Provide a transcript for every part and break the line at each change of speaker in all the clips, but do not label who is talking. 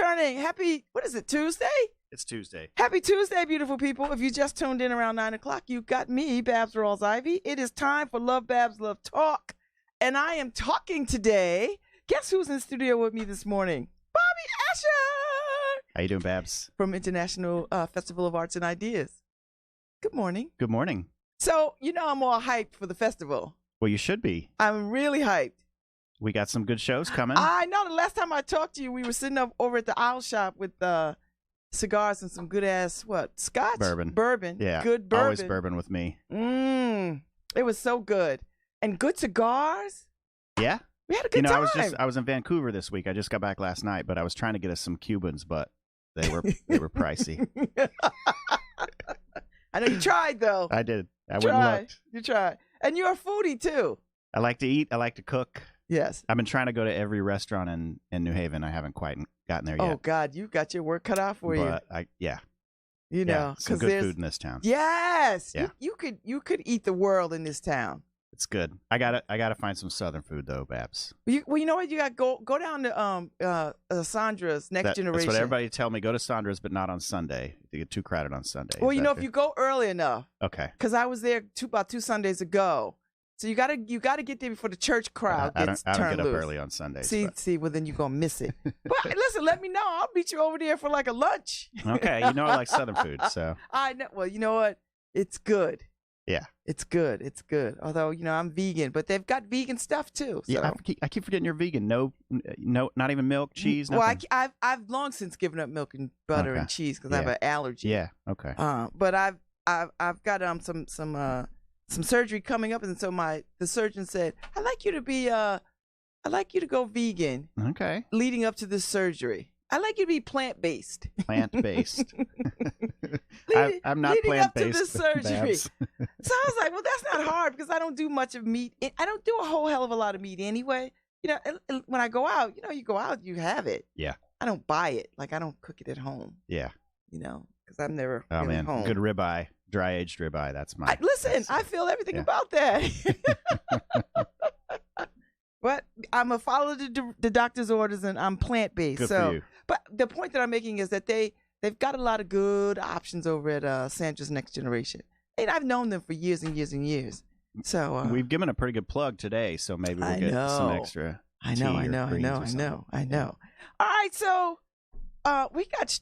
turning. What is it, Tuesday?
It's Tuesday.
Happy Tuesday, beautiful people. If you just tuned in around 9 o'clock, you got me, Babz Rawls Ivy. It is time for Lovebabz Lovetalk. And I am talking today. Guess who's in studio with me this morning? Bobby Asher.
How you doing, Babz?
From International Festival of Arts and Ideas. Good morning.
Good morning.
So, I'm all hyped for the festival.
Well, you should be.
I'm really hyped.
We got some good shows coming.
I know. The last time I talked to you, we were sitting over at the Owl Shop with cigars and some good-ass, scotch? Bourbon.
Yeah.
Good bourbon.
Always bourbon with me.
It was so good. And good cigars.
Yeah.
We had a good time.
I was in Vancouver this week. I just got back last night, but I was trying to get us some Cubans, but they were pricey.
I know you tried, though.
I did. I went and looked.
You tried. And you're a foodie, too.
I like to eat. I like to cook.
Yes.
I've been trying to go to every restaurant in New Haven. I haven't quite gotten there yet.
Oh, God. You got your work cut out for you.
Yeah.
because
some good food in this town.
Yes.
Yeah.
You could eat the world in this town.
It's good. I gotta find some Southern food though, Babz.
Well, you know what? You got go down to Sandra's Next Generation.
That's what everybody tell me. Go to Sandra's, but not on Sunday. You get too crowded on Sunday.
Well, if you go early enough.
Okay.
Because I was there about 2 Sundays ago. So you gotta get there before the church crowd gets turned loose. I don't get up early on Sundays. See, well then you're gonna miss it. But listen, let me know. I'll meet you over there for like a lunch.
Okay, I like Southern food, so.
I know. Well, you know what? It's good.
Yeah.
It's good. It's good. Although, I'm vegan, but they've got vegan stuff too. So.
Yeah, I keep forgetting you're vegan. No, not even milk, cheese, nothing.
Well, I've long since given up milk and butter and cheese because I have an allergy.
Yeah. Okay.
But I've got some surgery coming up, and so the surgeon said, I'd like you to go vegan.
Okay.
Leading up to this surgery. I'd like you to be plant-based.
Plant-based. I'm not
leading
plant-based.
Up to this surgery.
So
I was like, well, that's not hard because I don't do much of meat. I don't do a whole hell of a lot of meat anyway. When I go out, you go out, you have it.
Yeah.
I don't buy it. Like, I don't cook it at home.
Yeah.
Because I'm never
really
home.
Good ribeye, dry-aged ribeye. That's my.
I feel everything about that. But I'm a follow the doctor's orders, and I'm plant-based.
Good for you.
But the point that I'm making is that they've got a lot of good options over at Sandra's Next Generation. And I've known them for years and years and years. So
we've given a pretty good plug today, so maybe we'll get some extra.
I know. All right, so we got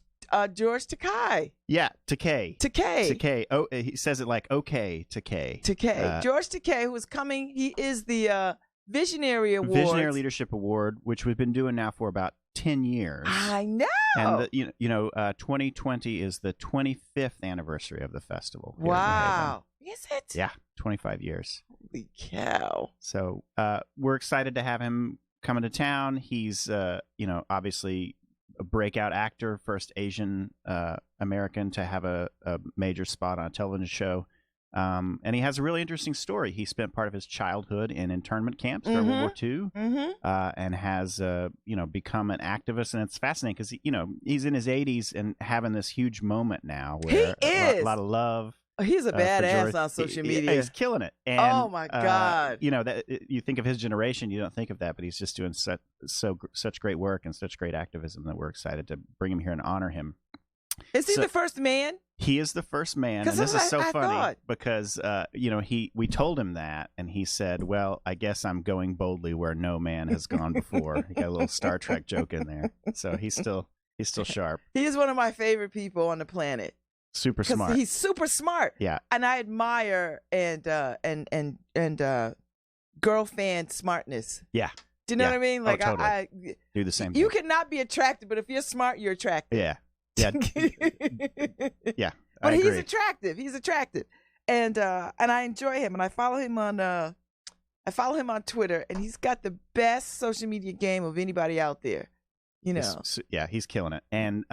George Takei.
Yeah, Takei.
Takei.
Oh, he says it like okay, Takei.
Takei. George Takei, who is coming. He is the Visionary Award.
Visionary Leadership Award, which we've been doing now for about 10 years.
I know.
And 2020 is the 25th anniversary of the festival.
Wow. Is it?
Yeah, 25 years.
Holy cow.
So we're excited to have him coming to town. He's, obviously a breakout actor, first Asian American to have a major spot on a television show. And he has a really interesting story. He spent part of his childhood in internment camps during World War II, and has, become an activist. And it's fascinating because, he's in his 80s and having this huge moment now where a lot of love.
He's a badass on social media.
He's killing it. And,
oh, my God.
You think of his generation, you don't think of that, but he's just doing such great work and such great activism that we're excited to bring him here and honor him.
Is he the first man?
He is the first man, and this is so funny because we told him that, and he said, "Well, I guess I'm going boldly where no man has gone before." He got a little Star Trek joke in there, so he's still sharp.
He is one of my favorite people on the planet.
Super smart.
He's super smart.
Yeah,
and I admire and girl fan smartness.
Yeah.
Do you know what I mean? Like
totally.
I
do the same.
You
thing.
cannot be attractive, but if you're smart, you're attractive.
Yeah. Yeah.
But he's attractive. He's attractive. And I enjoy him, and I follow him on Twitter, and he's got the best social media game of anybody out there.
He's killing it. And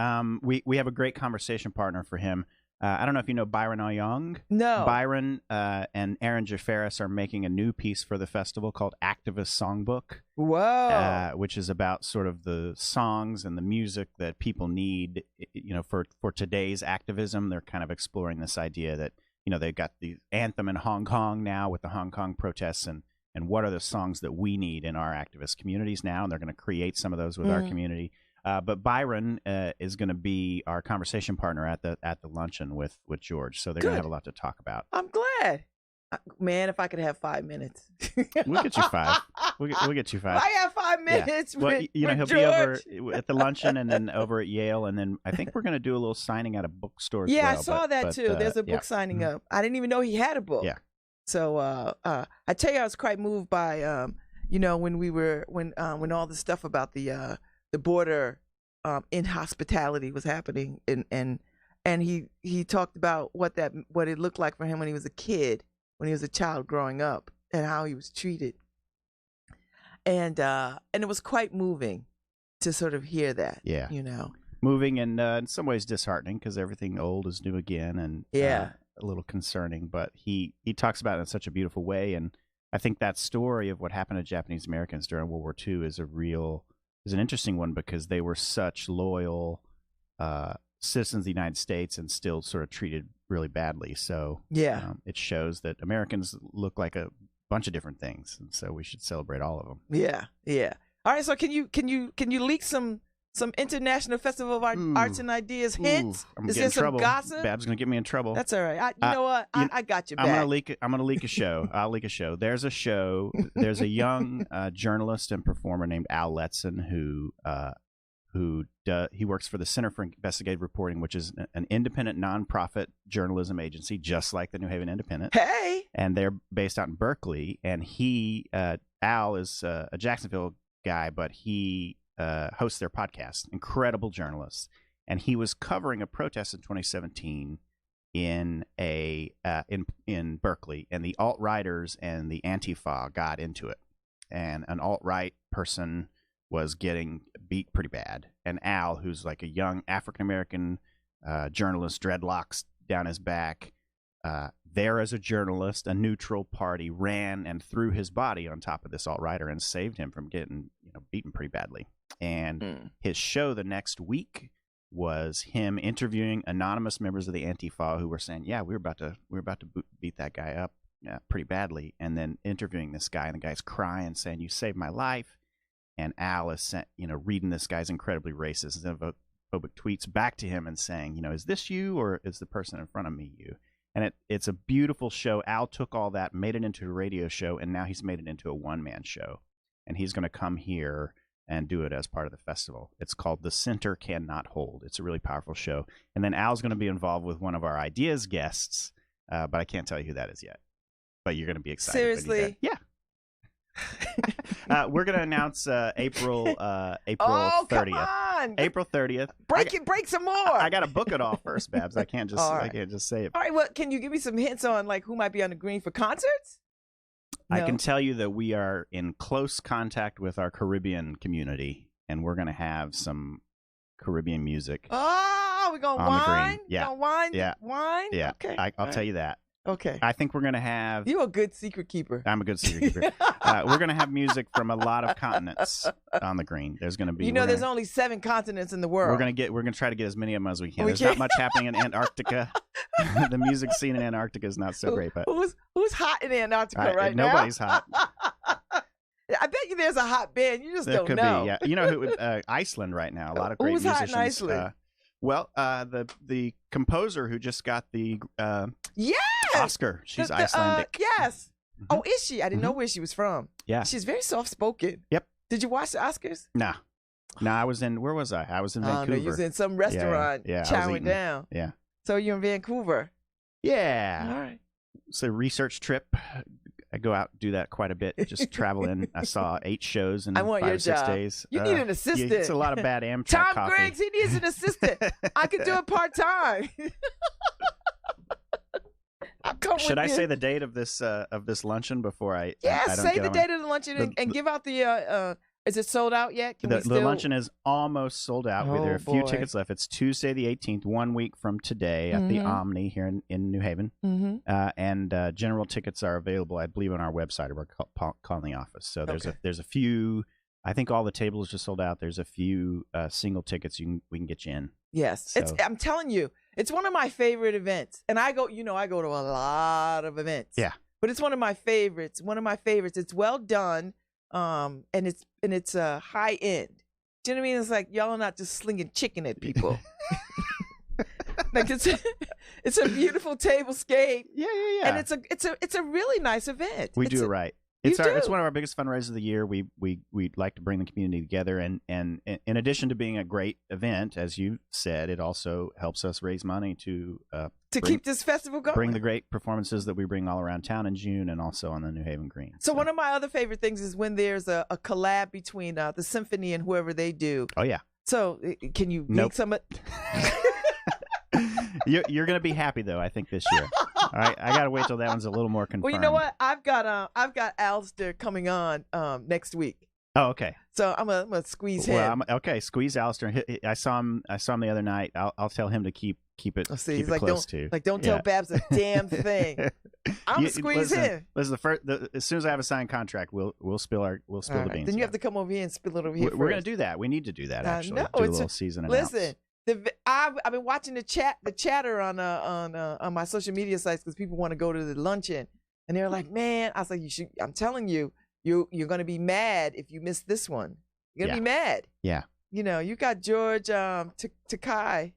we have a great conversation partner for him. I don't know if you know Byron Oyong.
No.
Byron and Aaron Jafaris are making a new piece for the festival called Activist Songbook.
Whoa.
Which is about sort of the songs and the music that people need, for today's activism. They're kind of exploring this idea that, they've got the anthem in Hong Kong now with the Hong Kong protests, and what are the songs that we need in our activist communities now, and they're going to create some of those with our community. But Byron is going to be our conversation partner at the luncheon with George. So they're going to have a lot to talk about.
I'm glad. Man, if I could have 5 minutes.
We'll get you 5. We'll get you 5.
I have 5 minutes.
Well,
with,
he'll
with
be
George.
over at the luncheon and then over at Yale, and then I think we're going to do a little signing at a bookstore.
Yeah,
as well,
I saw that too. There's a book signing up. I didn't even know he had a book.
Yeah.
So I tell you, I was quite moved by when all the stuff about the border inhospitality was happening, and he talked about what it looked like for him when he was a kid, when he was a child growing up, and how he was treated. And it was quite moving to sort of hear that.
Yeah. Moving and in some ways disheartening because everything old is new again, and a little concerning. But he talks about it in such a beautiful way, and I think that story of what happened to Japanese Americans during World War II is an interesting one because they were such loyal citizens of the United States and still sort of treated really badly. So it shows that Americans look like a bunch of different things, and so we should celebrate all of them.
Yeah. All right. So can you leak some international festival of arts and ideas hints?
Is there some
gossip?
Bab's gonna get me in trouble.
That's all right. You know what? I got you back.
I'm gonna leak a show. I'll leak a show. There's a show. There's a young journalist and performer named Al Letson he works for the Center for Investigative Reporting, which is an independent nonprofit journalism agency, just like the New Haven Independent.
Hey,
and they're based out in Berkeley. And Al is a Jacksonville guy, but he hosts their podcast. Incredible journalist, and he was covering a protest in 2017 in Berkeley, and the alt-righters and the Antifa got into it, and an alt-right person was getting beat pretty bad. And Al, who's like a young African-American journalist, dreadlocks down his back, there as a journalist, a neutral party ran and threw his body on top of this alt-righter and saved him from getting beaten pretty badly. And his show the next week was him interviewing anonymous members of the Antifa who were saying, yeah, we're about to beat that guy up pretty badly, and then interviewing this guy, and the guy's crying, saying, you saved my life. And Al is reading this guy's incredibly racist xenophobic tweets back to him and saying, is this you, or is the person in front of me you? And it's a beautiful show. Al took all that, made it into a radio show, and now he's made it into a one-man show. And he's going to come here and do it as part of the festival. It's called The Center Cannot Hold. It's a really powerful show. And then Al's going to be involved with one of our ideas guests, but I can't tell you who that is yet. But you're going to be excited.
Seriously?
Yeah. We're going to announce April 30th.
Come on.
April 30th.
Break some more.
I got to book it all first, Babs. I can't just say it.
All right. Well, can you give me some hints on who might be on the green for concerts?
No. I can tell you that we are in close contact with our Caribbean community, and we're going to have some Caribbean music.
Oh, we're going to wine?
Yeah.
Wine?
Yeah.
Wine?
Yeah.
Okay.
I'll tell you that.
Okay.
I think we're going to have...
You're a good secret keeper.
I'm a good secret keeper. We're going to have music from a lot of continents on the green. There's going to be...
there's only 7 continents in the world.
We're going to try to get as many of them as we can. There's not much happening in Antarctica. The music scene in Antarctica is not so great. But
who's hot in Antarctica right now?
Nobody's hot.
I bet you there's a hot band. You just don't know.
There could be, yeah. Who? Iceland right now. A lot of great musicians.
Who's hot in Iceland?
The composer who just got the Oscar. She's Icelandic.
Yes.
Mm-hmm.
Oh, is she? I didn't know where she was from.
Yeah.
She's very soft-spoken.
Yep.
Did you watch the Oscars?
Nah. I was in, where was I? I was in Vancouver.
No, you was in some restaurant chowing down.
Yeah.
So you're in Vancouver.
Yeah.
All right.
It's a research trip. I go out and do that quite a bit. Just travel in. I saw 8 shows in 5 or 6 days.
You need an assistant.
It's a lot of bad Amtrak
Tom
coffee.
Griggs, he needs an assistant. I could do it part-time.
Should I say the date of this luncheon before I?
Yeah, say the date of the luncheon and give out the. Is it sold out yet?
The luncheon is almost sold out. There are a few tickets left. It's Tuesday the 18th, 1 week from today at the Omni here in New Haven. Mm-hmm. And general tickets are available, I believe, on our website, or we're calling the office. So there's a few. I think all the tables just sold out. There's a few single tickets we can get you in.
Yes, so. I'm telling you, it's one of my favorite events, and I go to a lot of events.
Yeah,
but it's one of my favorites. It's well done. And it's high end. Do you know what I mean? It's like y'all are not just slinging chicken at people. Like it's a beautiful tablescape.
Yeah.
And it's a really nice event.
We do it right. It's one of our biggest fundraisers of the year. We like to bring the community together, and in addition to being a great event, as you said, it also helps us raise money to
keep this festival going.
Bring the great performances that we bring all around town in June, and also on the New Haven Green.
So one of my other favorite things is when there's a collab between the symphony and whoever they do.
Oh yeah.
So can you make some?
You're going to be happy though, I think, this year. All right, I got to wait till that one's a little more confirmed.
Well, you know what? I've got Alistair coming on next week.
Oh, okay.
So I'm gonna squeeze him.
Okay, squeeze Alistair. I saw him the other night. I'll tell him to keep it.
See,
keep
he's
it
like,
close to.
Like, don't tell Babz a damn thing. I'm gonna squeeze him.
Listen, as soon as I have a signed contract, we'll spill the beans.
Then you have to come over here and spill it over here.
We're gonna do that. We need to do that actually.
No,
do a little season announce.
Listen. I've been watching the chatter on my social media sites because people want to go to the luncheon, and they're like, "Man," I was like, "You should." I'm telling you, you're gonna be mad if you miss this one. You're gonna be mad.
Yeah.
You know, you got George Takai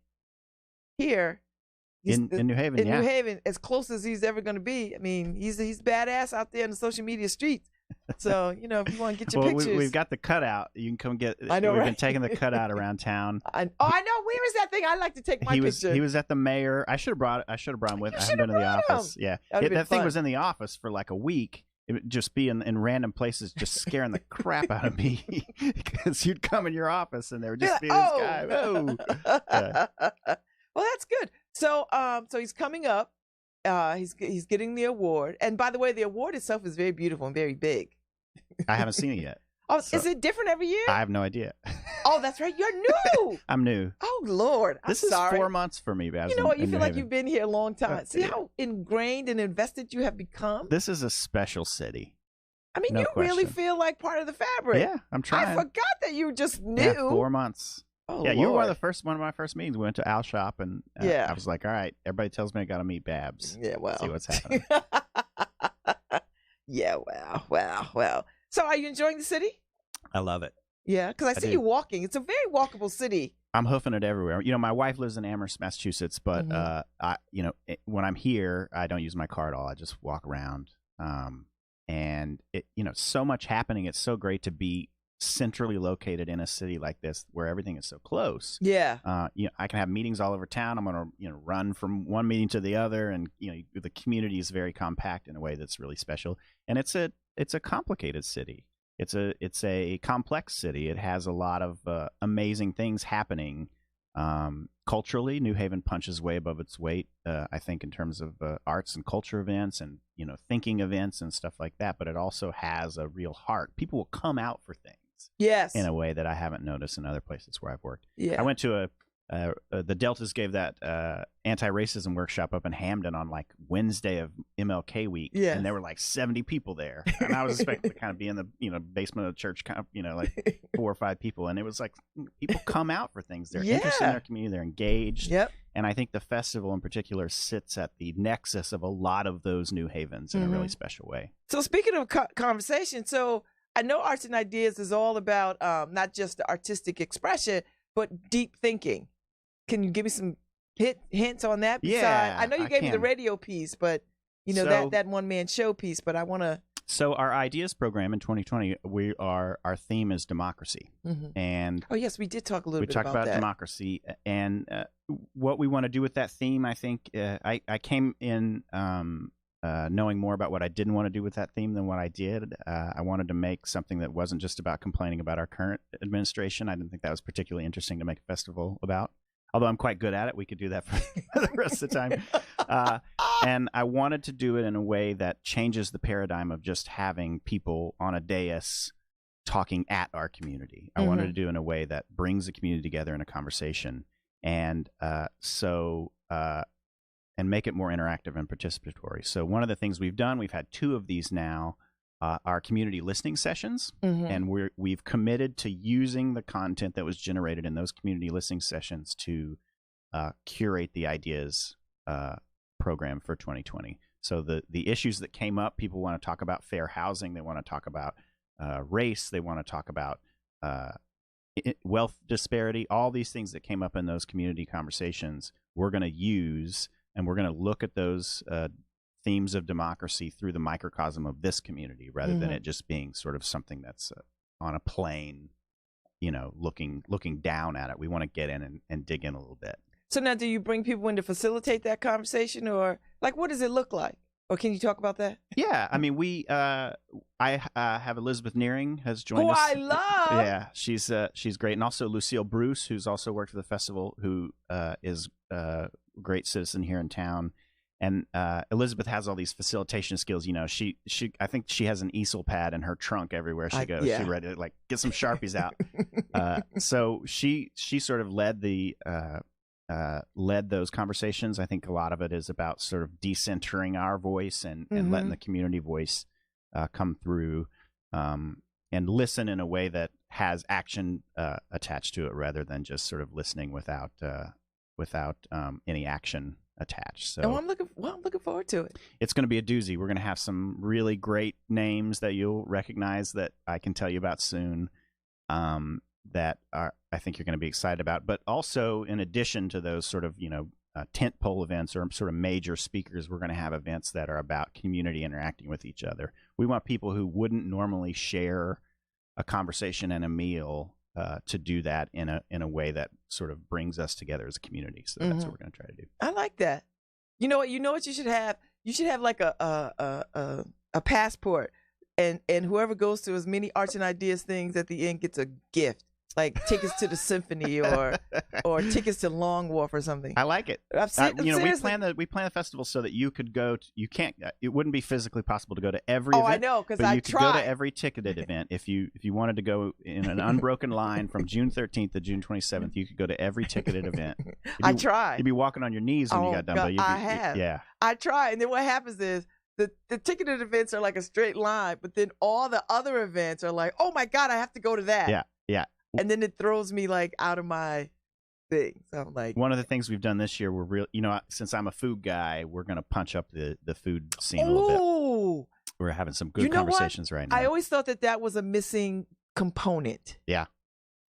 here
in New Haven.
In New Haven, as close as he's ever gonna be. I mean, he's badass out there in the social media streets. So, you know, if you want to get your pictures.
We've got the cutout. You can come get.
I know,
We've
right?
been taking the cutout around town.
I know. Where is that thing? I like to take my picture.
He was at the mayor. I should have brought him with. I haven't been to the office. Yeah, that thing was in the office for like a week. It would just be in random places, just scaring the crap out of me. Because you'd come in your office and there would just be this guy. Oh. Yeah.
Well, that's good. So he's coming up. He's getting the award. And by the way, the award itself is very beautiful and very big.
I haven't seen it yet.
Oh, so is it different every year?
I have no idea.
Oh, that's right. You're new.
I'm new.
Oh, Lord.
This is 4 months for me, Babz.
You know what? You feel like you've been here a long time. See how ingrained and invested you have become?
This is a special city.
I mean, you really feel like part of the fabric.
Yeah, I'm trying.
I forgot that you just knew.
Yeah, 4 months.
Oh,
yeah,
Lord.
you were one of my first meetings. We went to Al Shop, and I was like, all right, everybody tells me I got to meet Babz.
Yeah, well.
See what's happening.
Yeah, well. So are you enjoying the city?
I love it.
Yeah, because I see you walking. It's a very walkable city.
I'm hoofing it everywhere. You know, my wife lives in Amherst, Massachusetts, but when I'm here, I don't use my car at all. I just walk around. And so much happening. It's so great to be centrally located in a city like this where everything is so close.
Yeah.
I can have meetings all over town. I'm going to run from one meeting to the other, and the community is very compact in a way that's really special. And it's a complicated city. It's a complex city. It has a lot of amazing things happening. Culturally, New Haven punches way above its weight, I think, in terms of arts and culture events and thinking events and stuff like that. But it also has a real heart. People will come out for things.
Yes.
In a way that I haven't noticed in other places where I've worked.
Yeah.
I went to the Deltas gave that anti-racism workshop up in Hamden on like Wednesday of MLK week.
Yeah.
And there were like 70 people there. And I was expecting to kind of be in the basement of the church, kind of, like 4 or 5 people. And it was like people come out for things. They're interested in their community. They're engaged.
Yep.
And I think the festival in particular sits at the nexus of a lot of those New Havens in a really special way.
So speaking of conversation, so I know Arts and Ideas is all about not just the artistic expression, but deep thinking. Can you give me some hints on that?
Yeah,
I know you gave me the radio piece, but that one-man show piece. But I want to.
So our Ideas program in 2020, our theme is democracy, and
oh yes, we did talk a little bit
about that. We talked about democracy, and what we want to do with that theme. I think I came in. Knowing more about what I didn't want to do with that theme than what I did. I wanted to make something that wasn't just about complaining about our current administration. I didn't think that was particularly interesting to make a festival about. Although I'm quite good at it. We could do that for the rest of the time. And I wanted to do it in a way that changes the paradigm of just having people on a dais talking at our community. I wanted to do it in a way that brings the community together in a conversation. And and make it more interactive and participatory. So one of the things we've done, we've had 2 of these now, are community listening sessions, and we've committed to using the content that was generated in those community listening sessions to curate the Ideas program for 2020. So the issues that came up, people want to talk about fair housing, they want to talk about race, they want to talk about wealth disparity, all these things that came up in those community conversations, we're going to use, and we're going to look at those themes of democracy through the microcosm of this community, rather than it just being sort of something that's on a plane, looking down at it. We want to get in and dig in a little bit.
So now, do you bring people in to facilitate that conversation, or like, what does it look like? Or can you talk about that?
Yeah, I mean, I have Elizabeth Nearing has joined us.
Who I love.
Yeah, she's great, and also Lucille Bruce, who's also worked for the festival, who is a great citizen here in town. And Elizabeth has all these facilitation skills. She I think she has an easel pad in her trunk everywhere she goes.
Yeah.
She's ready to get some Sharpies out. So she sort of led those conversations. I think a lot of it is about sort of decentering our voice and letting the community voice come through and listen in a way that has action attached to it, rather than just sort of listening without any action attached. So
I'm looking forward to it.
It's going to be a doozy. We're going to have some really great names that you'll recognize that I can tell you about soon. That I think you're going to be excited about. But also, in addition to those sort of tentpole events or sort of major speakers, we're going to have events that are about community interacting with each other. We want people who wouldn't normally share a conversation and a meal to do that in a way that sort of brings us together as a community. So that's what we're going to try to do.
I like that. You know what you should have? You should have like a passport, and whoever goes to as many Arts and Ideas things at the end gets a gift. Like tickets to the symphony or tickets to Long Wharf or something.
I like it. We plan the festival so that you could go. It wouldn't be physically possible to go to every event.
I know, because
you
tried.
Could go to every ticketed event. If you wanted to go in an unbroken line from June 13th to June 27th, you could go to every ticketed event.
I tried.
You'd be walking on your knees when you got done.
God, I have.
Yeah.
I tried, and then what happens is the ticketed events are like a straight line, but then all the other events are like, oh my God, I have to go to that.
Yeah. Yeah.
And then it throws me like out of my thing. So I'm like,
one of the things we've done this year, since I'm a food guy, we're going to punch up the food scene a little bit. We're having some good conversations right now.
I always thought that was a missing component.
Yeah.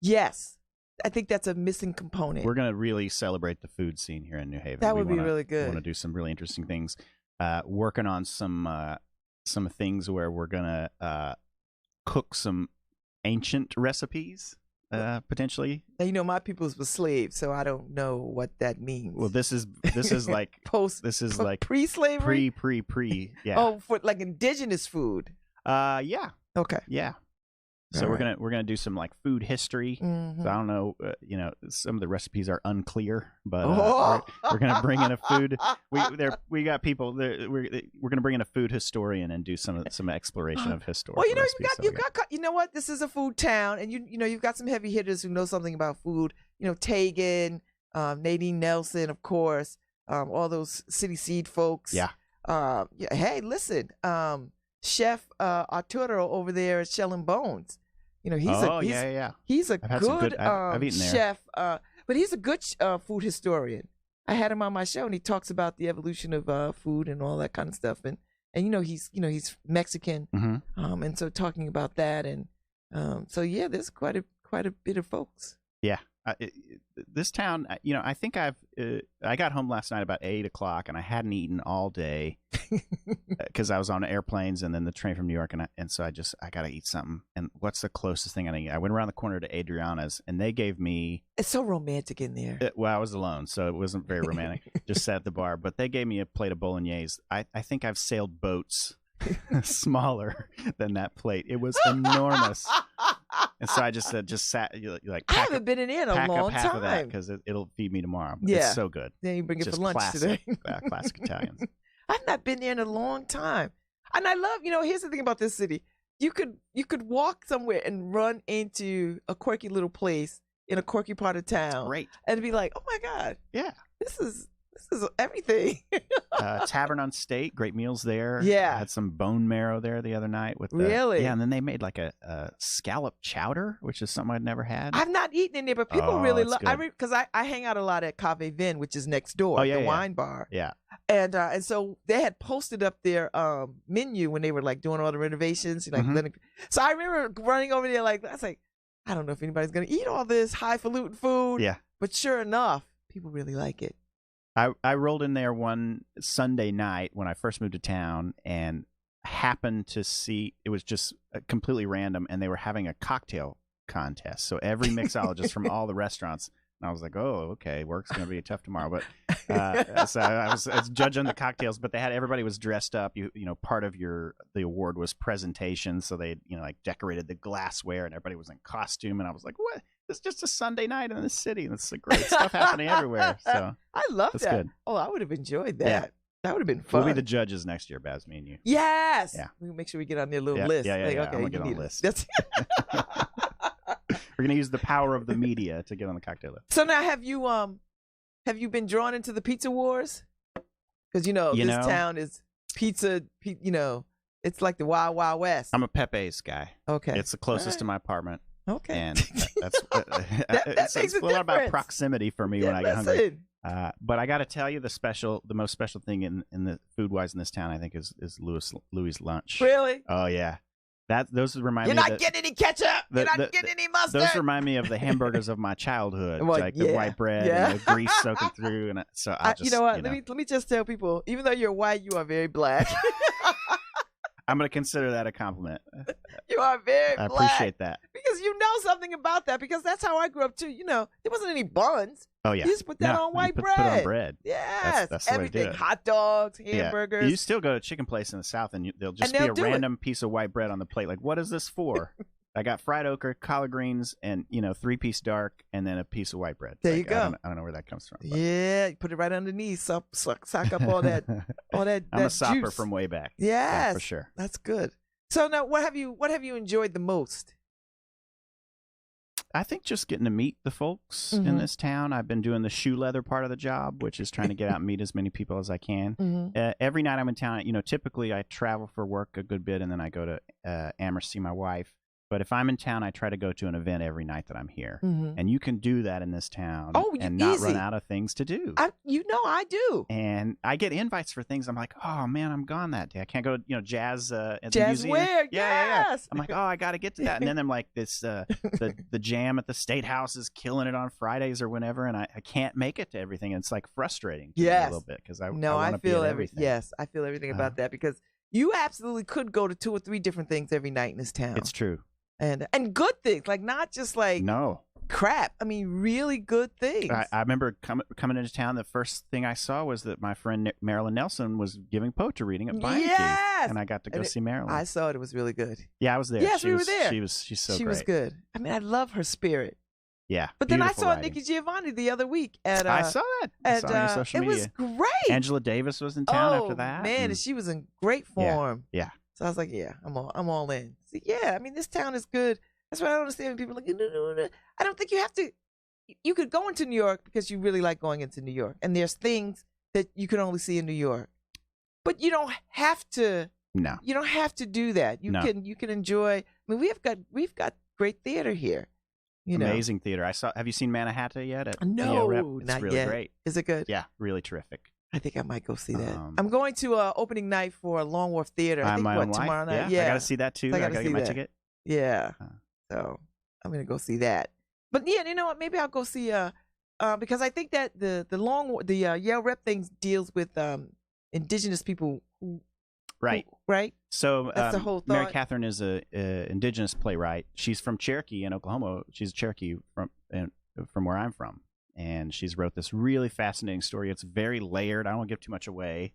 Yes. I think that's a missing component.
We're going to really celebrate the food scene here in New Haven.
That would be really good.
We want to do some really interesting things. Working on some things where we're going to cook some ancient recipes. Potentially.
Now, my peoples were slaves, so I don't know what that means.
Well, this is like
pre-slavery,
pre. Yeah.
Oh, for like indigenous food.
Yeah.
Okay.
Yeah. So we're gonna do some like food history. So I don't know, some of the recipes are unclear, but we're gonna bring in a food. We got people. We're gonna bring in a food historian and do some exploration of historical.
Well,
recipes.
you know what? This is a food town, and you've got some heavy hitters who know something about food. Tegan, Nadine Nelson, of course, all those City Seed folks.
Yeah.
Hey, listen, Chef Arturo over there at Shell and Bones. He's a good
I've eaten there.
chef, but he's a good food historian. I had him on my show, and he talks about the evolution of food and all that kind of stuff. And he's Mexican, and so talking about that, and there's quite a bit of folks.
Yeah. This town, I think I got home last night about 8:00, and I hadn't eaten all day because I was on airplanes and then the train from New York, and so I got to eat something. And what's the closest thing I can eat? I went around the corner to Adriana's, and they gave me.
It's so romantic in there.
I was alone, so it wasn't very romantic. Just sat at the bar, but they gave me a plate of bolognese. I think I've sailed boats smaller than that plate. It was enormous. And so I just said, sat like.
I haven't been in there in a long
half
time.
of that because it'll feed me tomorrow.
Yeah,
it's so good.
Then you bring it
just
for lunch
classic,
today.
Classic Italians.
I've not been there in a long time, and I love. Here's the thing about this city: you could walk somewhere and run into a quirky little place in a quirky part of town,
Great,
and be like, oh my God,
yeah,
this is everything.
Tavern on State, great meals there.
Yeah,
I had some bone marrow there the other night with
really.
Yeah, and then they made like a scallop chowder, which is something I'd never had.
I've not eaten in there, but people really love. Because I hang out a lot at Cave Vin, which is next door, the wine bar.
Yeah,
and so they had posted up their menu when they were like doing all the renovations. So I remember running over there I was like, I don't know if anybody's going to eat all this highfalutin food.
Yeah.
But sure enough, people really like it.
I rolled in there one Sunday night when I first moved to town and happened to see, it was just completely random, and they were having a cocktail contest. So every mixologist from all the restaurants, and I was like, oh, okay, work's going to be tough tomorrow. But so I was judging the cocktails, but everybody was dressed up. You know, part of the award was presentation. So they, like decorated the glassware and everybody was in costume. And I was like, what? It's just a Sunday night in the city. And it's great stuff happening everywhere. So
I love
that's
that.
good.
Oh, I would have enjoyed that.
Yeah.
That would have been fun.
We'll be the judges next year, Babz, me and you.
Yes.
Yeah.
We make sure we get on their little
Yeah,
list.
yeah.
Okay,
I'm going to get on the list.
That's
We're going to use the power of the media to get on the cocktail list.
So now have you been drawn into the pizza wars? Because this town is pizza, it's like the Wild Wild West.
I'm a Pepe's guy.
Okay.
It's the closest to my apartment.
Okay.
And that's
that makes
a lot about proximity for me when I get hungry.
Listen.
But I got to tell you, the most special thing in the food wise in this town, I think, is Louis' lunch.
Really?
Oh yeah, those remind
You're
me.
You're not getting any ketchup. You're not getting any mustard.
Those remind me of the hamburgers of my childhood,
well,
like the white bread and the grease soaking through. And so I just,
you know what? Let me just tell people, even though you're white, you are very black.
I'm going to consider that a compliment.
You are very black.
I appreciate that.
Because you know something about that. Because that's how I grew up, too. There wasn't any buns.
Oh, yeah.
You just put that on white bread.
Put it on bread.
Yes.
That's the
everything.
way to do it.
Hot dogs, hamburgers.
Yeah. You still go to a chicken place in the South, and they'll just be a random piece of white bread on the plate. Like, what is this for? I got fried okra, collard greens, and 3-piece dark, and then a piece of white bread.
There you go.
I don't know where that comes from. But.
Yeah, you put it right underneath. Sock up all that,
I'm a sopper
juice.
from way back.
Yes,
yeah, for sure.
That's good. So now, what have you enjoyed the most?
I think just getting to meet the folks in this town. I've been doing the shoe leather part of the job, which is trying to get out and meet as many people as I can. Every night I'm in town, typically I travel for work a good bit, and then I go to Amherst to see my wife. But if I'm in town, I try to go to an event every night that I'm here. And you can do that in this town and not run out of things to do.
I do.
And I get invites for things. I'm like, oh, man, I'm gone that day. I can't go to, jazz at the
Jazz
museum.
Where?
Yeah.
Yes.
I'm like, oh, I got to get to that. And then I'm like, the jam at the State House is killing it on Fridays or whenever, and I can't make it to everything. And it's like frustrating to me a little bit because I want to be at everything.
Yes, I feel everything about that because you absolutely could go to 2 or 3 different things every night in this town.
It's true.
And good things, like not just like crap. I mean, really good things.
I remember coming into town. The first thing I saw was that my friend Marilyn Nelson was giving poetry reading at Beinecke.
Yes,
and I got to go see Marilyn.
I saw it. It was really good.
Yeah, I was there.
Yes, we were there.
She's so great.
She was good. I mean, I love her spirit.
Yeah,
but then I saw Nikki Giovanni the other week at.
I saw that. I saw it on social media.
It was great.
Angela Davis was in town after that.
Man, and she was in great form.
Yeah.
So I was like, yeah, I'm all in. So, yeah, I mean, this town is good. That's what I don't understand when people are like, no. I don't think you have to. You could go into New York because you really like going into New York, and there's things that you can only see in New York, but you don't have to.
No,
you don't have to do that. You can enjoy. I mean, we've got great theater here.
Amazing theater. Have you seen Manhattan yet?
No,
it's
not
really
yet.
Great.
Is it good?
Yeah, really terrific.
I think I might go see that. I'm going to opening night for Long Wharf Theater. I think tomorrow night.
Yeah, I got to see that too.
So
I got to get my ticket.
Yeah. So I'm gonna go see that. But yeah, you know what? Maybe I'll go see because I think that the Yale Rep thing deals with indigenous people.
Right.
Right.
So
that's the whole thought.
Mary Catherine is a indigenous playwright. She's from Cherokee in Oklahoma. She's Cherokee from where I'm from, and she's wrote this really fascinating story. It's very layered. I don't want to give too much away.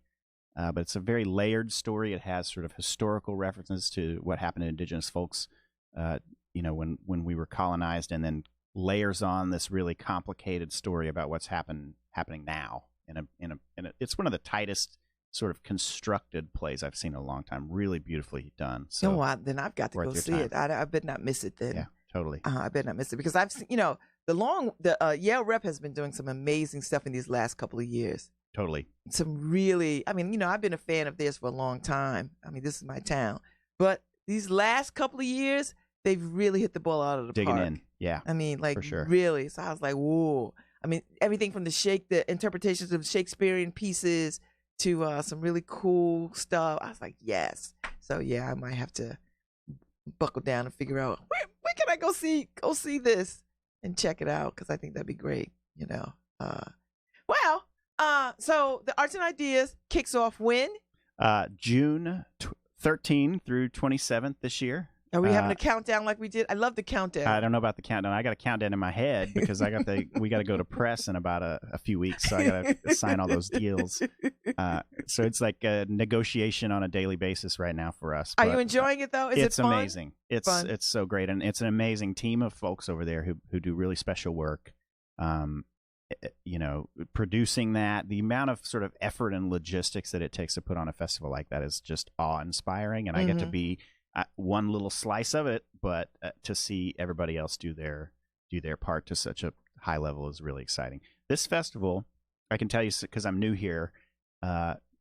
But it's a very layered story. It has sort of historical references to what happened to indigenous folks when we were colonized, and then layers on this really complicated story about what's happening now. It's one of the tightest sort of constructed plays I've seen in a long time. Really beautifully done. So
then I've got to go see it. I better not miss it then.
Yeah, totally.
I better not miss it because I've seen, Yale Rep has been doing some amazing stuff in these last couple of years.
Totally.
Some really, I've been a fan of theirs for a long time. I mean, this is my town. But these last couple of years, they've really hit the ball out of the
park.
Digging
in, yeah.
I mean, like,
for sure.
Really. So I was like, whoa. I mean, everything from the interpretations of Shakespearean pieces to some really cool stuff. I was like, yes. So, yeah, I might have to buckle down and figure out where can I go see this and check it out, because I think that'd be great. So the Arts and Ideas kicks off when?
June 13 through 27th this year.
Are we having a countdown like we did? I love the countdown.
I don't know about the countdown. I got a countdown in my head because we got to go to press in about a few weeks, so I got to sign all those deals. So it's like a negotiation on a daily basis right now for us.
Are you enjoying it though? Is it fun?
Amazing. It's so great, and it's an amazing team of folks over there who do really special work. Producing that, the amount of sort of effort and logistics that it takes to put on a festival like that is just awe-inspiring, and I get to be one little slice of it, but to see everybody else do their part to such a high level is really exciting. This festival, I can tell you because I'm new here,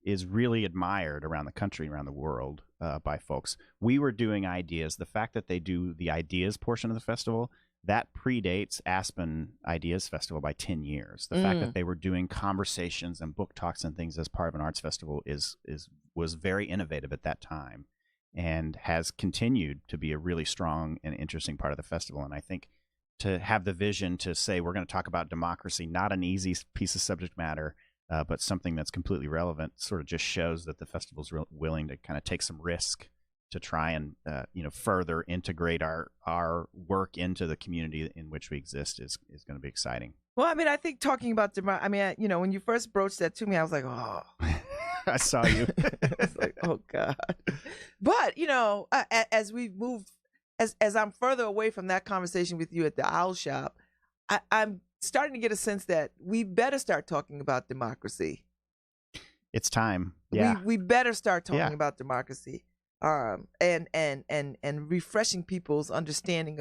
is really admired around the country, around the world by folks. We were doing ideas. The fact that they do the ideas portion of the festival, that predates Aspen Ideas Festival by 10 years. The fact that they were doing conversations and book talks and things as part of an arts festival was very innovative at that time, and has continued to be a really strong and interesting part of the festival. And I think to have the vision to say we're going to talk about democracy, not an easy piece of subject matter, but something that's completely relevant, sort of just shows that the festival's willing to kind of take some risk to try and further integrate our work into the community in which we exist is going to be exciting.
Well, I mean, I think talking about when you first broached that to me, I was like, oh.
I saw you.
It's like, oh God. But as we've moved, as I'm further away from that conversation with you at the Owl Shop, I'm starting to get a sense that we better start talking about democracy. It's time. Yeah, we better start talking about democracy, and refreshing people's understanding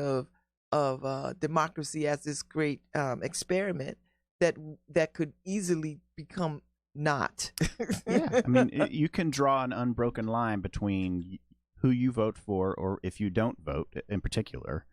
of democracy as this great experiment that could easily become not.
Yeah, I mean, you can draw an unbroken line between who you vote for, or if you don't vote in particular,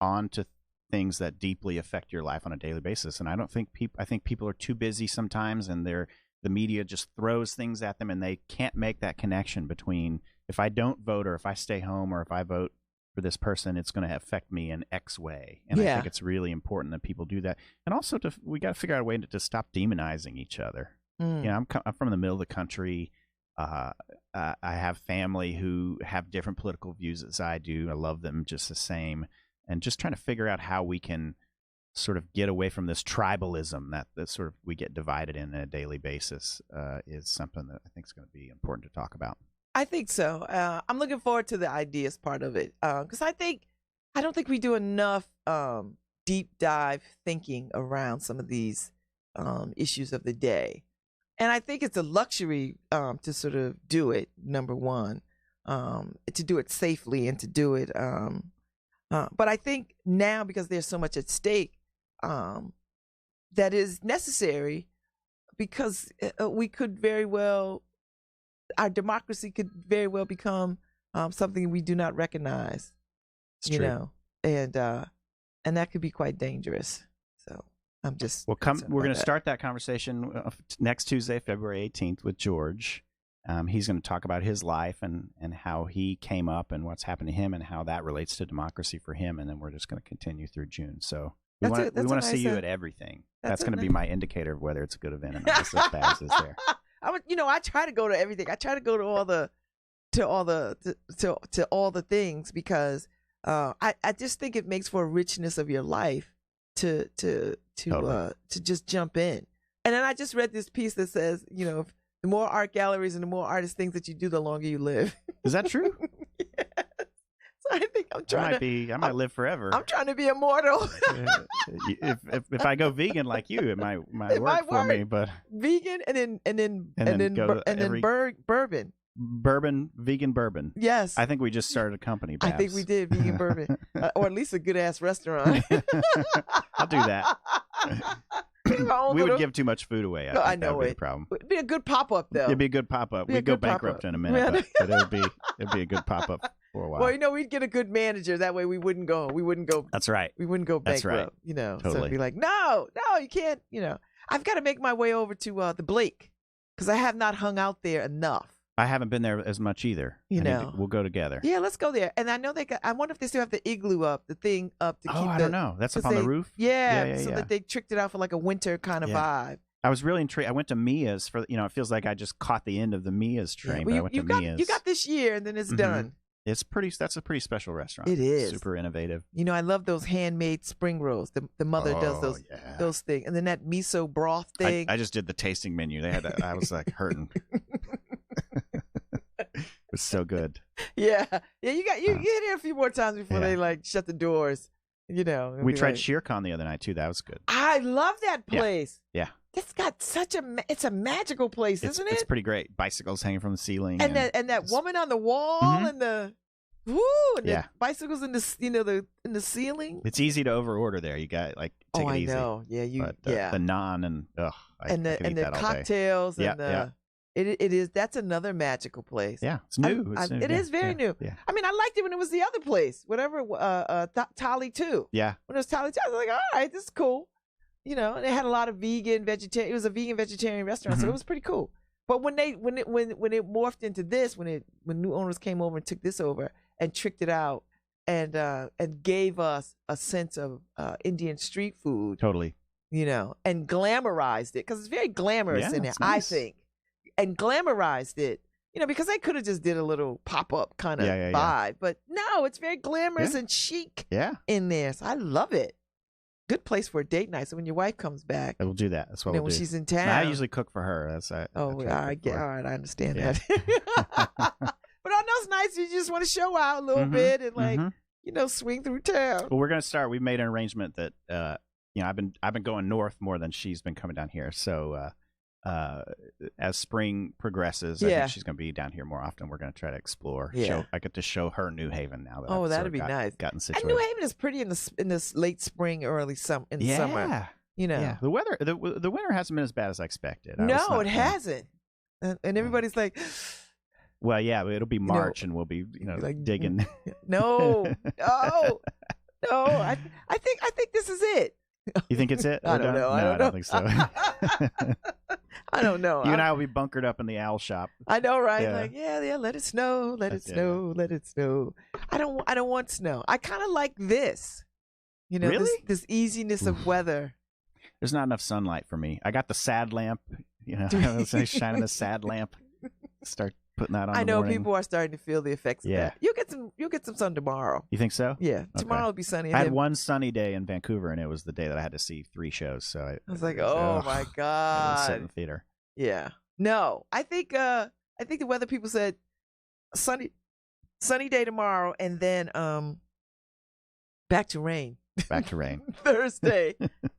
on to things that deeply affect your life on a daily basis. And I think people are too busy sometimes, and the media just throws things at them, and they can't make that connection between if I don't vote, or if I stay home, or if I vote for this person, it's going to affect me in X way. And I think it's really important that people do that. And also, we got to figure out a way to stop demonizing each other. I'm from the middle of the country. I have family who have different political views as I do. I love them just the same. And just trying to figure out how we can sort of get away from this tribalism that sort of we get divided in on a daily basis is something that I think is going to be important to talk about.
I think so. I'm looking forward to the ideas part of it, because I don't think we do enough deep dive thinking around some of these issues of the day, and I think it's a luxury to sort of do it. Number one, to do it safely and to do it. But I think now, because there's so much at stake, that is necessary, because we could very well. Our democracy could very well become something we do not recognize, and that could be quite dangerous. So I'm just
we're going to start that conversation next Tuesday, February 18th, with George. He's going to talk about his life and how he came up and what's happened to him and how that relates to democracy for him, and then we're just going to continue through June. So we want to see you at everything. That's going to be my indicator of whether it's a good event or not. If Babz is there.
I try to go to everything. I try to go to all the things, because I just think it makes for a richness of your life to just jump in. And then I just read this piece that says, the more art galleries and the more artist things that you do, the longer you live.
Is that true?
Yes. So I think
I might live forever.
I'm trying to be immortal.
if I go vegan like you, it might work for me. But
vegan and then bourbon.
Vegan bourbon.
Yes.
I think we just started a company, Babz.
I think we did, vegan bourbon, or at least a good ass restaurant.
I'll do that. We would give too much food away. I know it. Problem.
It'd be a good pop up, though.
It'd be a good pop up. We'd go bankrupt in a minute, but it'd be a good pop up for a while.
Well, we'd get a good manager. That way, we wouldn't go.
That's right.
We wouldn't go bankrupt.
That's right.
So it'd be like, no, you can't. I've got to make my way over to the Blake, because I have not hung out there enough.
I haven't been there as much either. We'll go together.
Yeah, let's go there. And I know I wonder if they still have the igloo up, the thing up to keep.
I don't know. That's up on the roof.
Yeah, so that they tricked it out for like a winter kind of vibe.
I was really intrigued. I went to Mia's for it feels like I just caught the end of the Mia's train.
Yeah.
But I went to Mia's.
You got this year, and then it's done.
It's that's a pretty special restaurant.
It is
super innovative.
I love those handmade spring rolls. The mother does those things, and then that miso broth thing.
I just did the tasting menu. They had that. I was like hurting. It was so good.
Yeah. You get here a few more times before they like shut the doors. We
tried Shirkan the other night too. That was good.
I love that place.
Yeah.
It's got it's a magical place, isn't it?
It's pretty great. Bicycles hanging from the ceiling,
and that woman on the wall, and the the bicycles in the in the ceiling.
It's easy to overorder there. You got take it easy.
I know. Yeah,
the naan and
the cocktails and It is. That's another magical place.
Yeah, it's new.
It is very new.
Yeah.
I mean, I liked it when it was the other place, whatever. Tali 2.
Yeah.
When it was Tali 2, I was like, all right, this is cool. And they had a lot of vegan, vegetarian. It was a vegan, vegetarian restaurant, so it was pretty cool. But when it morphed into this, when new owners came over and took this over and tricked it out and gave us a sense of Indian street food.
Totally.
And glamorized it because it's very glamorous in there. Nice. I think. And glamorized it, because they could have just did a little pop-up kind of vibe. But no, it's very glamorous and chic in there. So I love it. Good place for a date night. So when your wife comes back.
We'll do that. That's what we'll do.
When she's in town.
I usually cook for her.
All right, I understand that. But I know it's nice. You just want to show out a little bit and swing through town.
Well, we're going to start. We've made an arrangement that, I've been going north more than she's been coming down here. So, as spring progresses, I think she's going to be down here more often. We're going to try to explore. I get to show her New Haven now. That
that'd be nice.
Gotten situated.
And New Haven is pretty in this late spring, early summer.
Yeah. The weather, the winter hasn't been as bad as I expected.
No, it hasn't. And everybody's like,
well, yeah, it'll be March and we'll be, digging.
No. I think this is it.
You think it's it?
I don't know.
No, I don't think so.
I don't know.
You and I will be bunkered up in the owl shop.
I know, right? Yeah. Let it snow. Let it snow. Let it snow. I don't want snow. I kind of like this.
Really?
This easiness of weather.
There's not enough sunlight for me. I got the sad lamp. Shining the sad lamp. Start putting that on.
I know
morning.
people are starting to feel the effects of that. You'll get some sun tomorrow.
You think so?
Yeah,
okay.
Tomorrow will be sunny.
I had one sunny day in Vancouver, and it was the day that I had to see 3 shows. So I
was like, oh my god!
I sit in the theater.
Yeah. No, I think the weather people said sunny day tomorrow, and then back to rain.
Back to rain.
Thursday,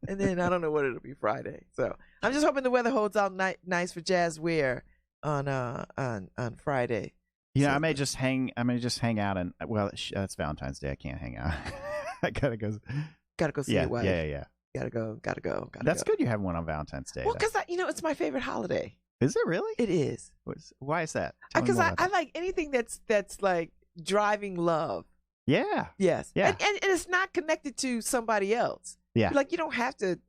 and then I don't know what it'll be Friday. So I'm just hoping the weather holds out nice for jazz wear on Friday.
Yeah, I may just hang out and that's Valentine's Day. I can't hang out. I gotta go
see your wife.
Yeah.
Gotta go.
That's good. You have one on Valentine's Day.
Well, because it's my favorite holiday.
Is it really?
It is.
Why is that?
Because I like anything that's like driving love.
Yeah.
Yes.
Yeah.
And it's not connected to somebody else.
Yeah.
Like you don't have to.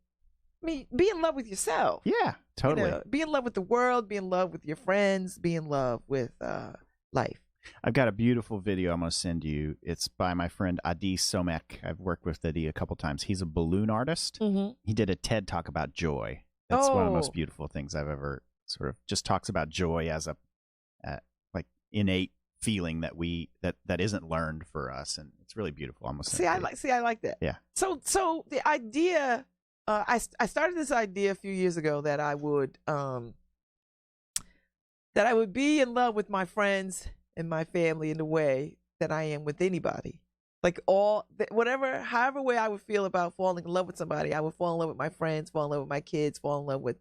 Be in love with yourself.
Yeah, totally.
Be in love with the world. Be in love with your friends. Be in love with life.
I've got a beautiful video I'm going to send you. It's by my friend Adi Somek. I've worked with Adi a couple times. He's a balloon artist. Mm-hmm. He did a TED talk about joy. That's one of the most beautiful things I've ever sort of just talks about joy as a like innate feeling that isn't learned for us, and it's really beautiful. Almost.
I like that. Yeah. So the idea. I started this idea a few years ago that I would be in love with my friends and my family in the way that I am with anybody. Like however way I would feel about falling in love with somebody, I would fall in love with my friends, fall in love with my kids, fall in love with.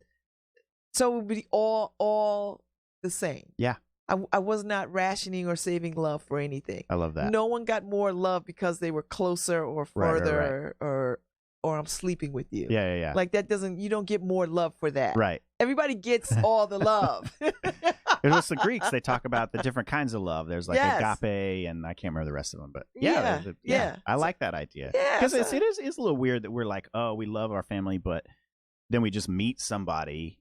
So it would be all the same.
Yeah.
I was not rationing or saving love for anything.
I love that.
No one got more love because they were closer or further or I'm sleeping with you.
Yeah.
Like you don't get more love for that.
Right.
Everybody gets all the love.
It was the Greeks. They talk about the different kinds of love. There's like agape, and I can't remember the rest of them, but yeah. I like that idea.
Yeah.
Because it is a little weird that we're like, oh, we love our family, but then we just meet somebody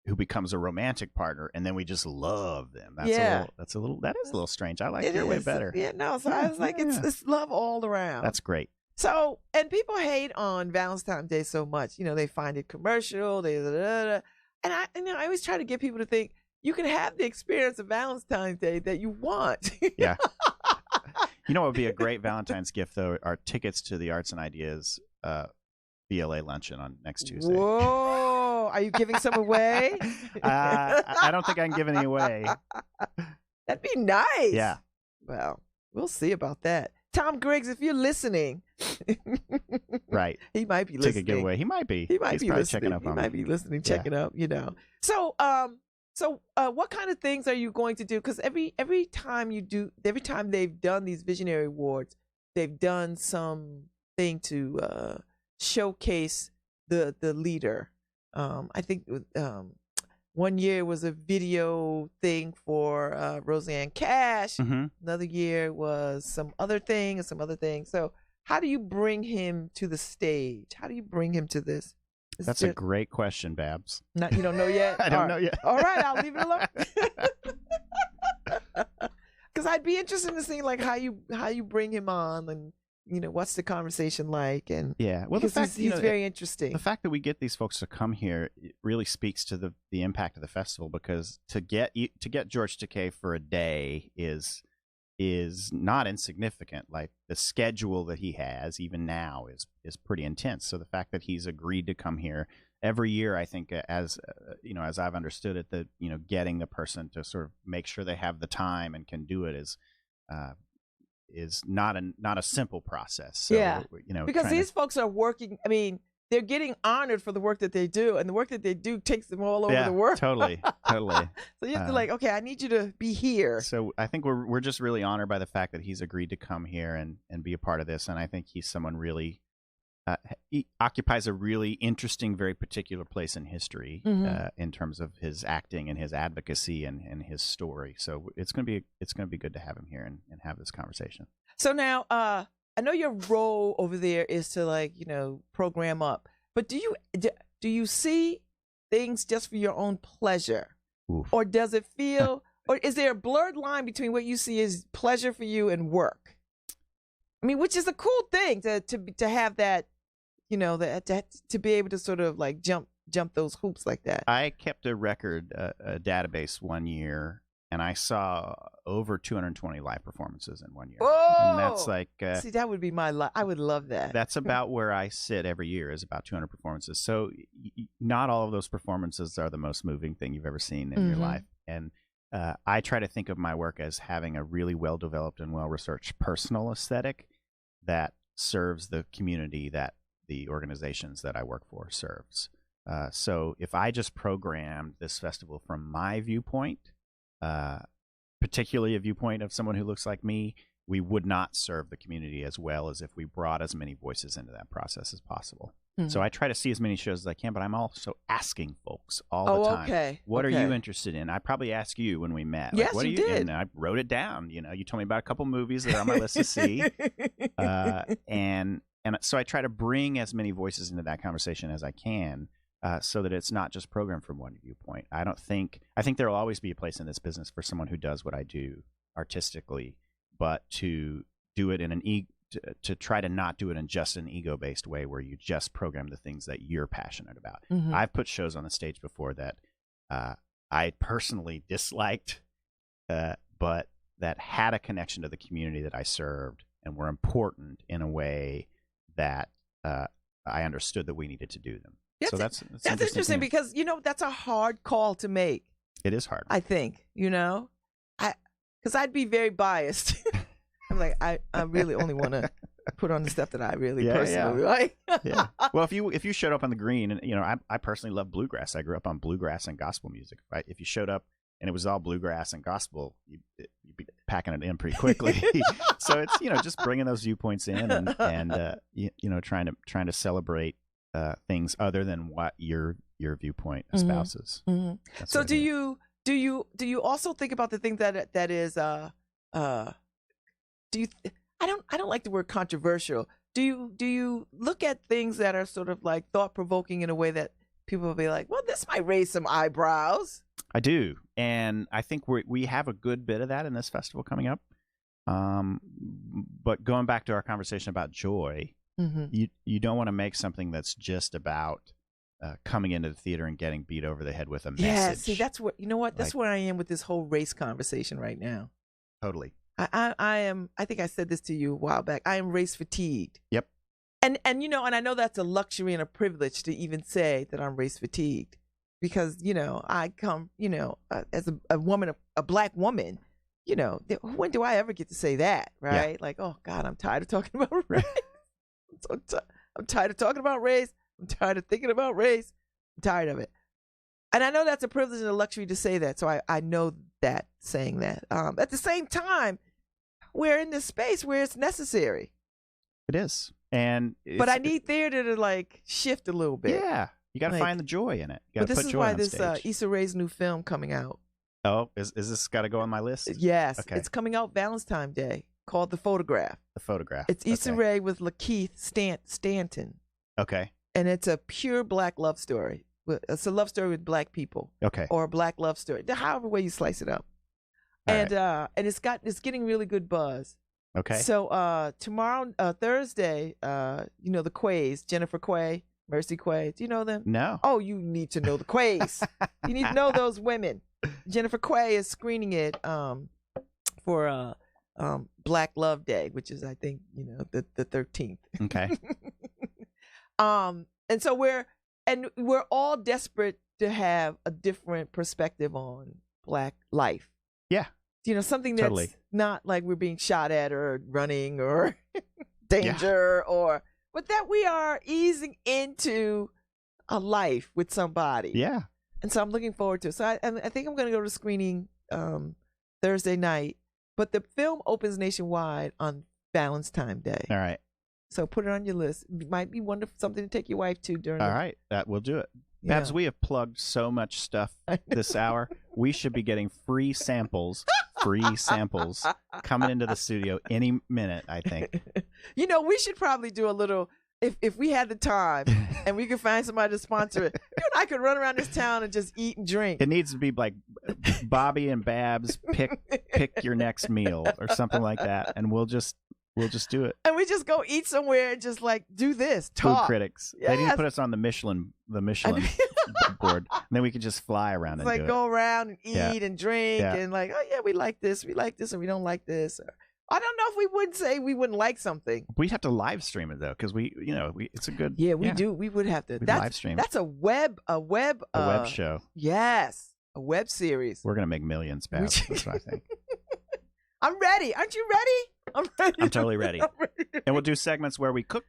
who becomes a romantic partner, and then we just love them. That is a little strange. I like your way better.
Yeah, no. So I was like, it's love all around.
That's great.
So, and people hate on Valentine's Day so much. They find it commercial. And I always try to get people to think you can have the experience of Valentine's Day that you want.
Yeah. What would be a great Valentine's gift, though, are tickets to the Arts and Ideas BLA luncheon on next Tuesday.
Whoa. Are you giving some away?
I don't think I can give any away.
That'd be nice.
Yeah.
Well, we'll see about that. Tom Griggs, if you're listening.
Right.
He might be listening.
Take a giveaway. He might be.
He's
probably
listening.
Checking up on me.
He might be listening, checking up, So, what kind of things are you going to do? Because every time they've done these visionary awards, they've done something to showcase the leader. I think one year was a video thing for Roseanne Cash.
Mm-hmm.
Another year was some other thing and some other thing. So how do you bring him to the stage? How do you bring him to this?
That's a great question, Babz.
You don't know yet?
I don't know yet.
All right, I'll leave it alone. Because I'd be interested in seeing like how you bring him on, and what's the conversation like, and
yeah, well, the fact
he's very interesting.
The fact that we get these folks to come here really speaks to the impact of the festival, because to get George Takei for a day is not insignificant. Like, the schedule that he has even now is pretty intense. So the fact that he's agreed to come here every year, I think, as I've understood it, that getting the person to sort of make sure they have the time and can do it is not a simple process. So,
yeah, because these folks are working. I mean, they're getting honored for the work that they do, and the work that they do takes them all over the world.
Totally.
So you have to okay, I need you to be here.
So I think we're just really honored by the fact that he's agreed to come here and be a part of this, and I think he's someone really. He occupies a really interesting, very particular place in history,
mm-hmm.
In terms of his acting and his advocacy and his story. So it's gonna be good to have him here and have this conversation.
So now, I know your role over there is to program up, but do you see things just for your own pleasure,
Oof.
Or does it feel, or is there a blurred line between what you see as pleasure for you and work? I mean, which is a cool thing to have that. That to be able to sort of jump those hoops like that.
I kept a record, a database one year, and I saw over 220 live performances in 1 year.
Oh,
and that's like
see, that would be my life. I would love that.
That's about where I sit every year, is about 200 performances. So not all of those performances are the most moving thing you've ever seen in
mm-hmm.
your life, and I try to think of my work as having a really well-developed and well-researched personal aesthetic that serves the community that the organizations that I work for serves. So if I just programmed this festival from my viewpoint, particularly a viewpoint of someone who looks like me, we would not serve the community as well as if we brought as many voices into that process as possible. Mm-hmm. So I try to see as many shows as I can, but I'm also asking folks all the time.
Okay.
What are you interested in? I probably asked you when we met.
Yes,
what
you did.
And I wrote it down. You told me about a couple movies that are on my list to see. And so I try to bring as many voices into that conversation as I can, so that it's not just programmed from one viewpoint. I think there will always be a place in this business for someone who does what I do artistically, but to do it in to try to not do it in just an ego-based way where you just program the things that you're passionate about.
Mm-hmm.
I've put shows on the stage before that I personally disliked, but that had a connection to the community that I served and were important in a way that I understood that we needed to do them. So that's
interesting because that's a hard call to make.
It is hard.
I think because I'd be very biased. I'm like I really only want to put on the stuff that I really personally like.
Yeah. Well, if you showed up on the green, and I personally love bluegrass. I grew up on bluegrass and gospel music. Right. If you showed up and it was all bluegrass and gospel, you'd be packing it in pretty quickly. So it's just bringing those viewpoints in and trying to celebrate things other than what your viewpoint espouses.
Mm-hmm. So do you also think about the thing that is I don't like the word controversial. Do you look at things that are sort of like thought provoking in a way that people will be like, well, this might raise some eyebrows.
I do, and I think we have a good bit of that in this festival coming up. But going back to our conversation about joy, you don't want to make something that's just about coming into the theater and getting beat over the head with a message.
Yeah, see, that's what you know. What that's where I am with this whole race conversation right now.
Totally.
I am. I think I said this to you a while back. I am race fatigued.
Yep.
And and I know that's a luxury and a privilege to even say that I'm race fatigued, because I come as a woman, a black woman. When do I ever get to say that, right?
Yeah.
Like, oh God, I'm tired of talking about race. I'm tired of talking about race. I'm tired of thinking about race. I'm tired of it. And I know that's a privilege and a luxury to say that. So I know that saying that. At the same time, we're in this space where it's necessary.
It is. But
I need theater to like shift a little bit.
Yeah. You got to find the joy in it. You
but
got to
this
put
is
joy
why
on
this
stage.
Issa Rae's new film coming out.
Oh, is this got to go on my list?
Yes.
Okay.
It's coming out Valentine's Day, called The Photograph.
The Photograph.
It's Issa Rae with Lakeith Stanton.
Okay.
And it's a pure black love story. It's a love story with black people.
Okay.
Or a black love story. However way you slice it up.
All
and
right.
And it's getting really good buzz.
Okay.
So tomorrow, Thursday, the Quays, Jennifer Quay, Mercy Quay. Do you know them?
No.
Oh, you need to know the Quays. You need to know those women. Jennifer Quay is screening it for Black Love Day, which is, I think, the 13th.
Okay.
And so we're all desperate to have a different perspective on black life.
Yeah.
Something that's not like we're being shot at or running or danger but that we are easing into a life with somebody.
Yeah.
And so I'm looking forward to it. So I think I'm going to go to the screening Thursday night, but the film opens nationwide on Valentine's Day.
All right.
So put it on your list. It might be wonderful, something to take your wife to during.
All right, we'll do it. Babz, we have plugged so much stuff this hour. We should be getting free samples coming into the studio any minute, I think.
We should probably do a little, if we had the time and we could find somebody to sponsor it, you and I could run around this town and just eat and drink.
It needs to be like Bobby and Babz pick your next meal or something like that, and we'll just do it.
And we just go eat somewhere and just like do this, talk.
Food critics. Yes. They need to put us on the Michelin board. And then we can just fly around and
like
do
go around and eat and drink and like, oh yeah, we like this, and we don't like this. I don't know if we would say we wouldn't like something.
We'd have to live stream it though, because it's a good.
Yeah, we do. We would have to.
Live stream.
That's a web
show.
Yes, a web series.
We're gonna make millions, Babz. That's what I think.
I'm ready. Aren't you ready? I'm ready.
I'm totally ready. And we'll do segments where we could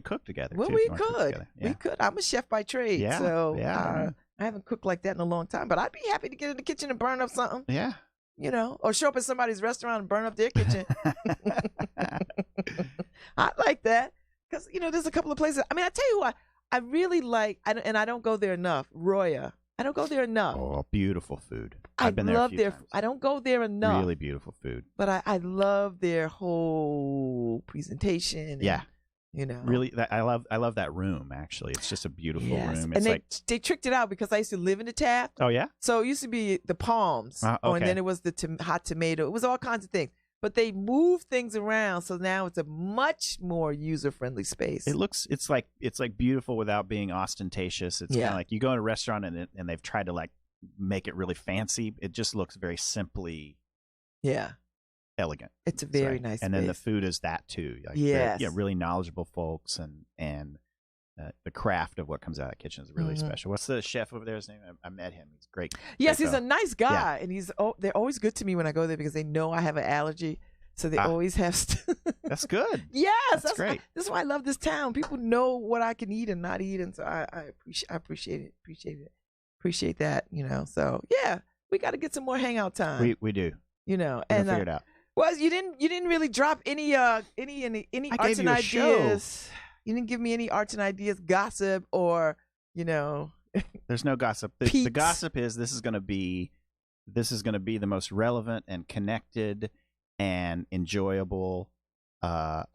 cook together.
Well,
too,
we could. Yeah. We could. I'm a chef by trade.
Yeah.
So
yeah.
I haven't cooked like that in a long time, but I'd be happy to get in the kitchen and burn up something.
Yeah.
Or show up at somebody's restaurant and burn up their kitchen. I like that because, there's a couple of places. I mean, I tell you what, I really like, and I don't go there enough, Roya. I don't go there enough.
Oh, beautiful food.
I've
been there a few times.
I don't go there enough.
Really beautiful food.
But I love their whole presentation.
Yeah.
Really,
I love that room. Actually, it's just a beautiful room.
It's and they tricked it out because I used to live in the Taft.
Oh yeah.
So it used to be the Palms, and then it was the hot tomato. It was all kinds of things. But they moved things around, so now it's a much more user-friendly space.
It's like beautiful without being ostentatious. It's kind of like you go to a restaurant and they've tried to like make it really fancy. It just looks very simply, elegant.
It's a very nice space.
And then the food is that too. Like really knowledgeable folks and the craft of what comes out of the kitchen is really special. What's the chef over there? His name? I met him. He's great.
Yes, he's a nice guy, and they're always good to me when I go there because they know I have an allergy, so they always have.
That's good.
Yes, that's
great.
That's why I love this town. People know what I can eat and not eat, and so I appreciate it. Appreciate that. So yeah, we got to get some more hangout time.
We do.
And
figure it out.
Well, you didn't really drop any arts and ideas. Show. You didn't give me any arts and ideas, gossip, or
There's no gossip. The gossip is this is going to be the most relevant and connected and enjoyable arts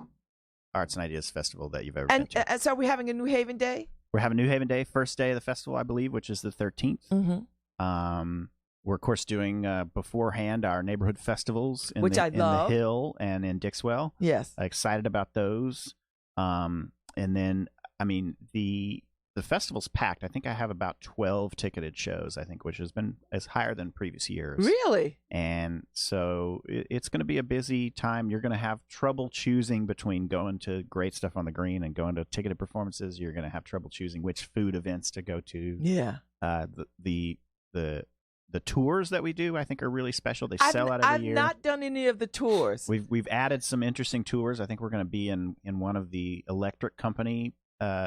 and ideas festival that you've ever been to.
And so are we having a New Haven Day?
We're having New Haven Day, first day of the festival, I believe, which is the 13th.
Mm-hmm.
We're, of course, doing beforehand our neighborhood festivals in,
Which
the,
I
in
love.
the Hill and in Dixwell.
Yes.
Excited about those. And then, I mean, the festival's packed. I think I have about 12 ticketed shows, I think, which has been higher than previous years.
Really?
And so it's going to be a busy time. You're going to have trouble choosing between going to great stuff on the green and going to ticketed performances. You're going to have trouble choosing which food events to go to.
Yeah.
The tours that we do, I think, are really special. They sell out every year.
I've not done any of the tours.
We've added some interesting tours. I think we're going to be in one of the electric company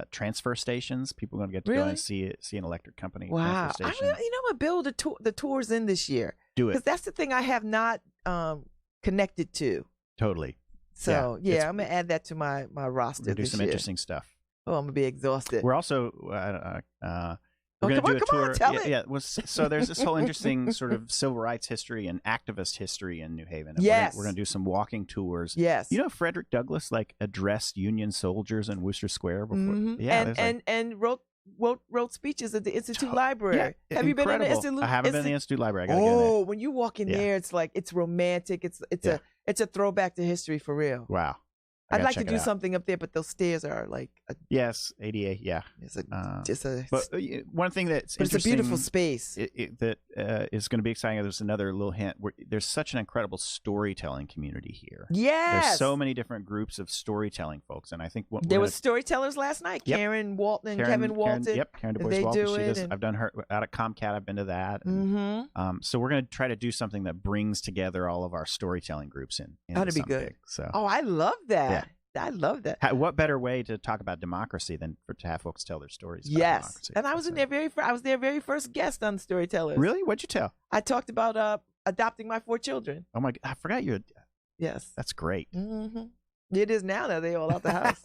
transfer stations. People are going to get to go and see an electric company.
Wow.
Transfer station.
I'm going to build the tours in this year.
Do it.
Because that's the thing I have not connected to.
Totally.
So, yeah, I'm going to add that to my roster
We're going to do
this
some
year.
interesting stuff.
Oh, I'm going to be exhausted.
We're also we're going to do a tour.
Tell me.
So there's this whole interesting sort of civil rights history and activist history in New Haven. And
Yes.
We're going to do some walking tours.
Yes.
You know, Frederick Douglass addressed Union soldiers in Worcester Square before.
Mm-hmm.
Yeah,
and wrote speeches at the Institute Library.
Yeah,
Have you been in the Institute?
I haven't been in the Institute Library. I gotta get in there.
When you walk in there, it's like it's romantic. It's a throwback to history for real.
Wow.
I'd like to do something up there, but those stairs are like
yes, ADA, yeah. But one thing that's interesting,
it's a beautiful space
that is going to be exciting. There's another little hint. There's such an incredible storytelling community here.
Yes,
there's so many different groups of storytelling folks, and I think
there was storytellers last night.
Yep.
Karen Walton and Kevin Walton.
Karen Du Bois Walton. I've done her out at Comcat. I've been to that. And, so we're going to try to do something that brings together all of our storytelling groups in.
That'd be good.
Big, so.
Oh, I love that.
Yeah.
I love that.
What better way to talk about democracy than to have folks tell their stories about democracy?
And I was I was their very first guest on Storytellers.
Really? What'd you tell?
I talked about adopting my 4 children.
Oh my! I forgot you.
Yes.
That's great.
Mm-hmm. It is now that they all out the house.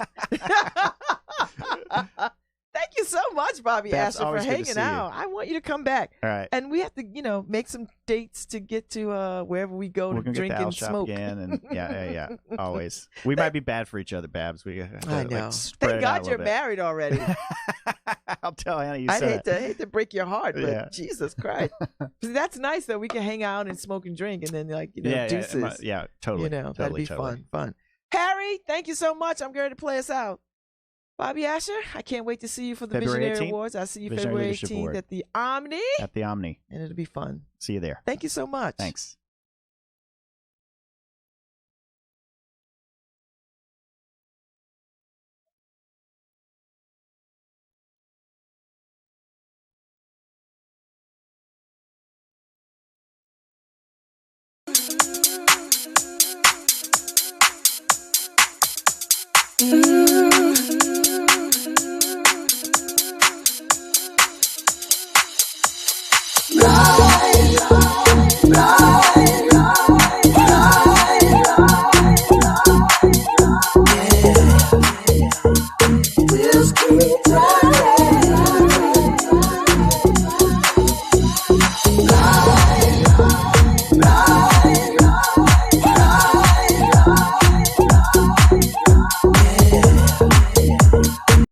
Thank you so much, Bobby
Babz,
Asher, for hanging out. I want you to come back.
All right.
And we have to, make some dates to get to wherever we go to drink and smoke.
Again, and yeah. Always. We might be bad for each other, Babz.
I know. Thank God you're married already.
I'll tell Anna you
I'd
said
hate to break your heart, but Jesus Christ. That's nice that we can hang out and smoke and drink and then deuces.
Yeah, totally.
That'd be fun. Harry, thank you so much. I'm going to play us out. Bobby Asher, I can't wait to see you for the
February
Visionary
18th?
Awards. I'll see you
Visionary
February 18th at the Omni.
At the Omni.
And it'll be fun.
See you there.
Thank you so much.
Thanks.
Go!